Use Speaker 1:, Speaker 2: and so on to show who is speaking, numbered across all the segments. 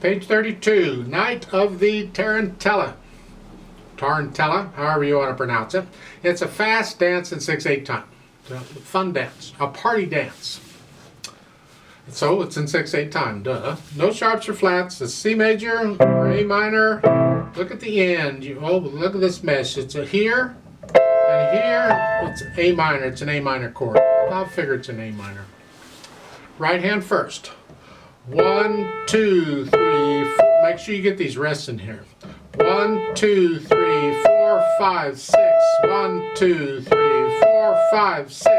Speaker 1: Page 32, Night of the Tarantella. Tarantella, however you want to pronounce it. It's a fast dance in 6/8 time. It's a fun dance, a party dance. So it's in 6/8 time, duh. No sharps or flats. It's C major or A minor. Look at the end. Look at this mesh. It's a here and here. It's A minor. It's an A minor chord. I'll figure it's an A minor. Right hand first. 1, 2, 3, 4. Make sure you get these rests in here. 1, 2, 3, 4, 5, 6. 1, 2, 3, 4, 5, 6.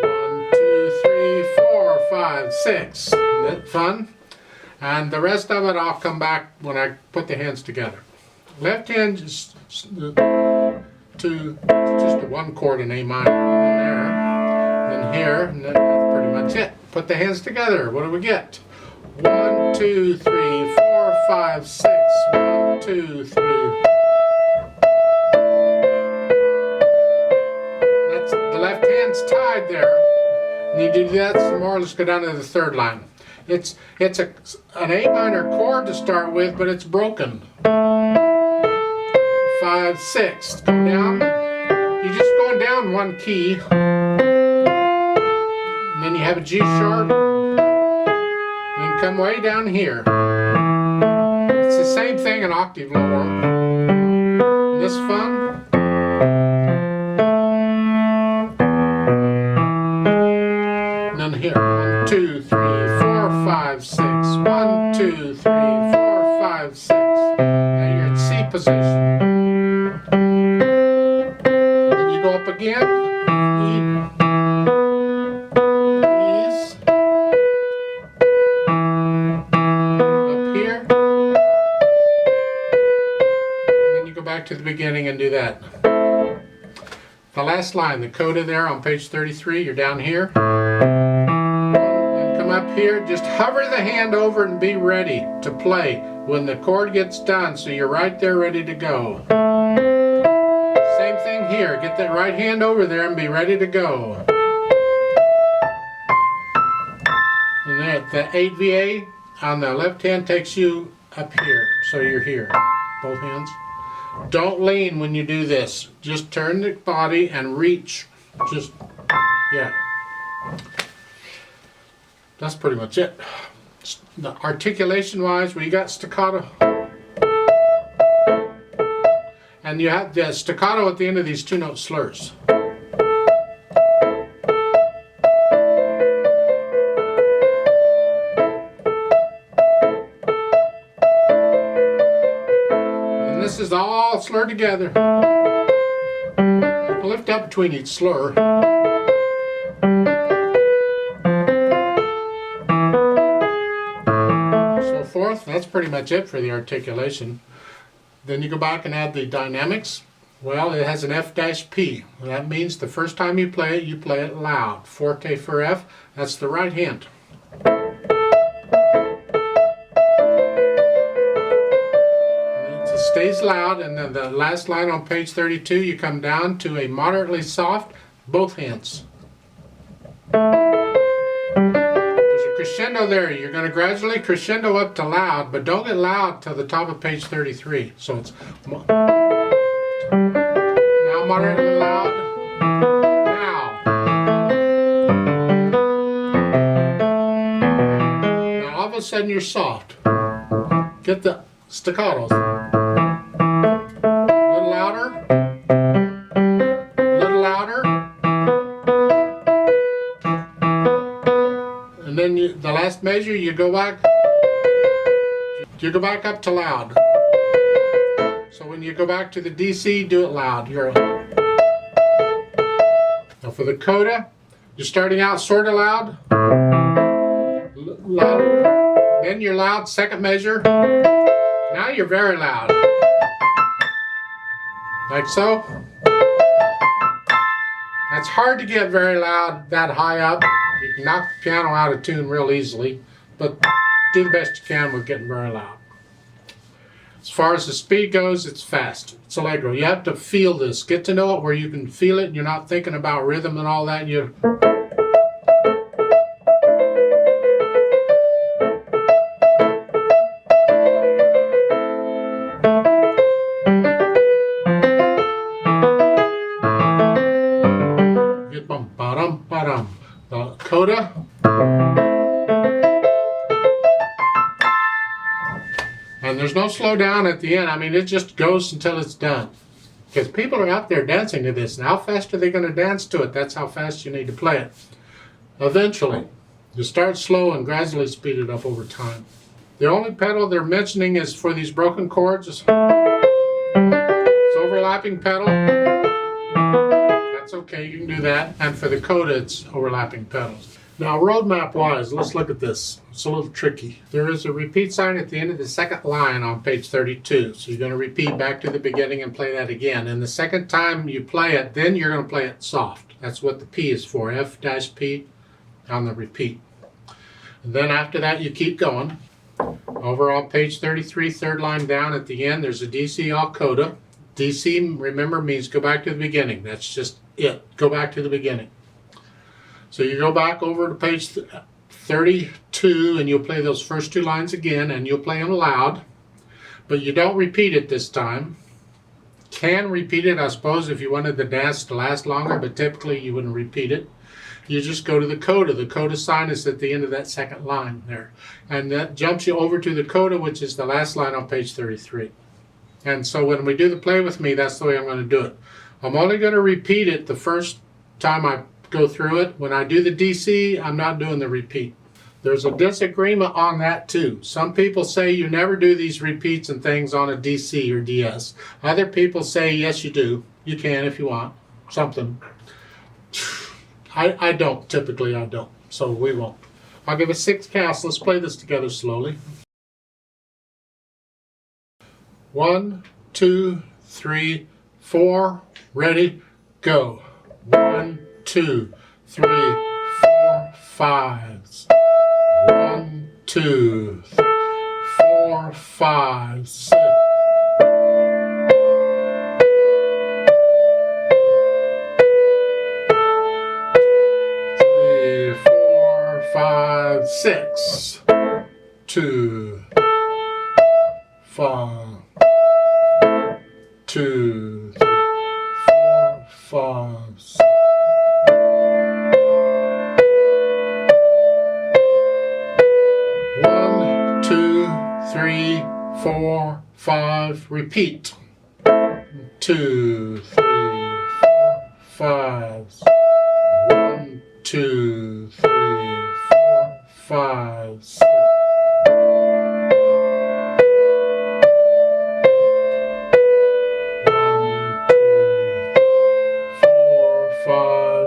Speaker 1: 1, 2, 3, 4, 5, 6. Isn't that fun? And the rest of it I'll come back when I put the hands together. Left hand just the one chord in A minor. And there. Then here. And then that's pretty much it. Put the hands together. What do we get? 1, 2, 3, 4, 5, 6. 1, 2, 3. That's the left hand's tied there. And you do that some more. Let's go down to the third line. It's an A minor chord to start with, but it's broken. 5, 6. Go down. You're just going down one key. And then you have a G sharp. And come way down here. It's the same thing an octave lower. Isn't this fun? And then here. 1, 2, 3, 4, 5, 6. 1, 2, 3, 4, 5, 6. Now you're in C position. Then you go up again. Back to the beginning and do that. The last line, the coda there on page 33, you're down here. And come up here, just hover the hand over and be ready to play when the chord gets done, so you're right there ready to go. Same thing here, get that right hand over there and be ready to go. And then the 8VA on the left hand takes you up here, so you're here, both hands. Don't lean when you do this. Just turn the body and reach. Just, yeah. That's pretty much it. The articulation-wise, we got staccato. And you have the staccato at the end of these two-note slurs. This is all slurred together. Lift up between each slur. So forth. That's pretty much it for the articulation. Then you go back and add the dynamics. Well, it has an F-P. That means the first time you play it loud. Forte for F. That's the right hand. Stays loud, and then the last line on page 32, you come down to a moderately soft, both hands. There's a crescendo there. You're going to gradually crescendo up to loud, but don't get loud till the top of page 33. So it's now moderately loud. Now all of a sudden you're soft. Get the staccatos. Then the last measure, you go back up to loud. So when you go back to the DC, do it loud. Now for the coda, you're starting out sort of loud. Then you're loud, second measure. Now you're very loud. Like so. It's hard to get very loud that high up. You can knock the piano out of tune real easily, but do the best you can with getting very loud. As far as the speed goes, it's fast. It's allegro. You have to feel this. Get to know it where you can feel it and you're not thinking about rhythm and all that. coda. And there's no slow down at the end. I mean, it just goes until it's done. Because people are out there dancing to this. And how fast are they going to dance to it? That's how fast you need to play it. Eventually, you start slow and gradually speed it up over time. The only pedal they're mentioning is for these broken chords. It's overlapping pedal. That's okay, you can do that. And for the coda, it's overlapping pedals. Now, roadmap wise, let's look at this. It's a little tricky. There is a repeat sign at the end of the second line on page 32. So you're going to repeat back to the beginning and play that again. And the second time you play it, then you're going to play it soft. That's what the P is for, F-P on the repeat. And then after that, you keep going. Over on page 33, third line down at the end, there's a DC all coda. DC, remember, means go back to the beginning. That's just it. Go back to the beginning. So you go back over to page 32 and you'll play those first two lines again, and you'll play them loud, but you don't repeat it this time. Can repeat it, I suppose, if you wanted the dance to last longer, but typically you wouldn't repeat it. You just go to the coda. The coda sign is at the end of that second line there. And that jumps you over to the coda, which is the last line on page 33. And so when we do the play with me, that's the way I'm going to do it. I'm only going to repeat it the first time I go through it. When I do the DC, I'm not doing the repeat. There's a disagreement on that too. Some people say you never do these repeats and things on a DC or DS. Other people say yes you do. You can if you want something. I don't. Typically I don't. So we won't. I'll give it 6 counts. Let's play this together slowly. 1, 2, 3, 4. Ready, go. 1, 2, 3, 4, 5. 1, 2, 3, 4, 5, 6. 3, 4, 5, 6. 2, 5. 2, 3, 4, 5, 6. 1, 2, 3, 4, 5. Repeat. 2, 3, 4, 5. 1, 2, 3, 4, 5, 6.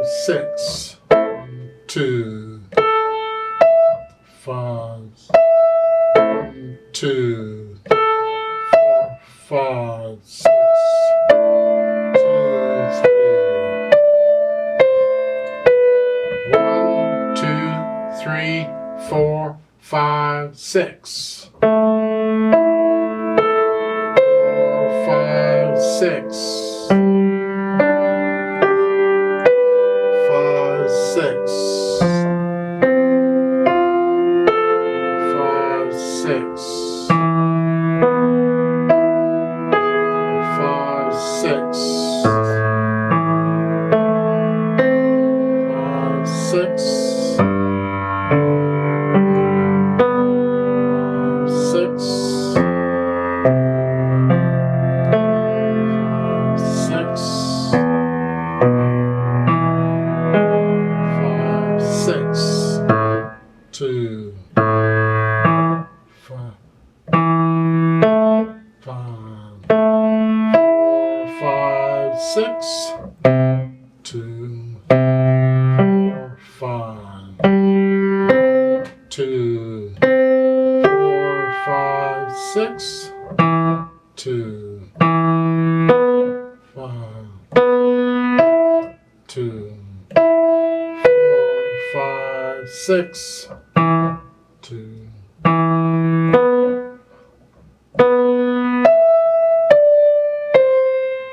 Speaker 1: 6, 1, 2, 5, 1, 2, 4, 5, 6, 2, 3. 1, 2, 3, 4, 5, 6. 4, 5, 6. 2, 5, 5, 4, 5, 6, 2, 4, 5, 2, 4, 5, 6, 2, 5, 2, 4, 5, 6, 2.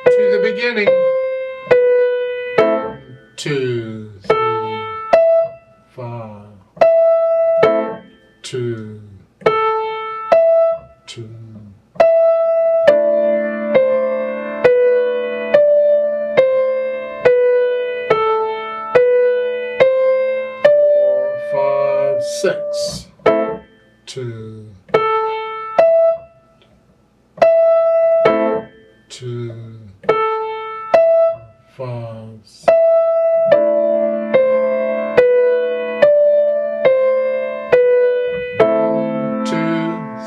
Speaker 1: To the beginning. 2, 3, 5, 2, 2. 6, 2, 2, 5, 2,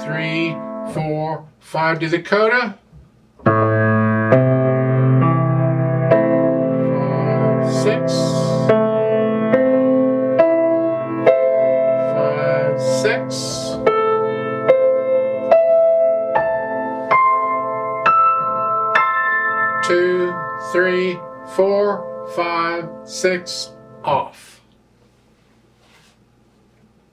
Speaker 1: 3, 4, 5. Do the coda. 5, 6, 5, 6. 2, 3, 4, 5, 6, off.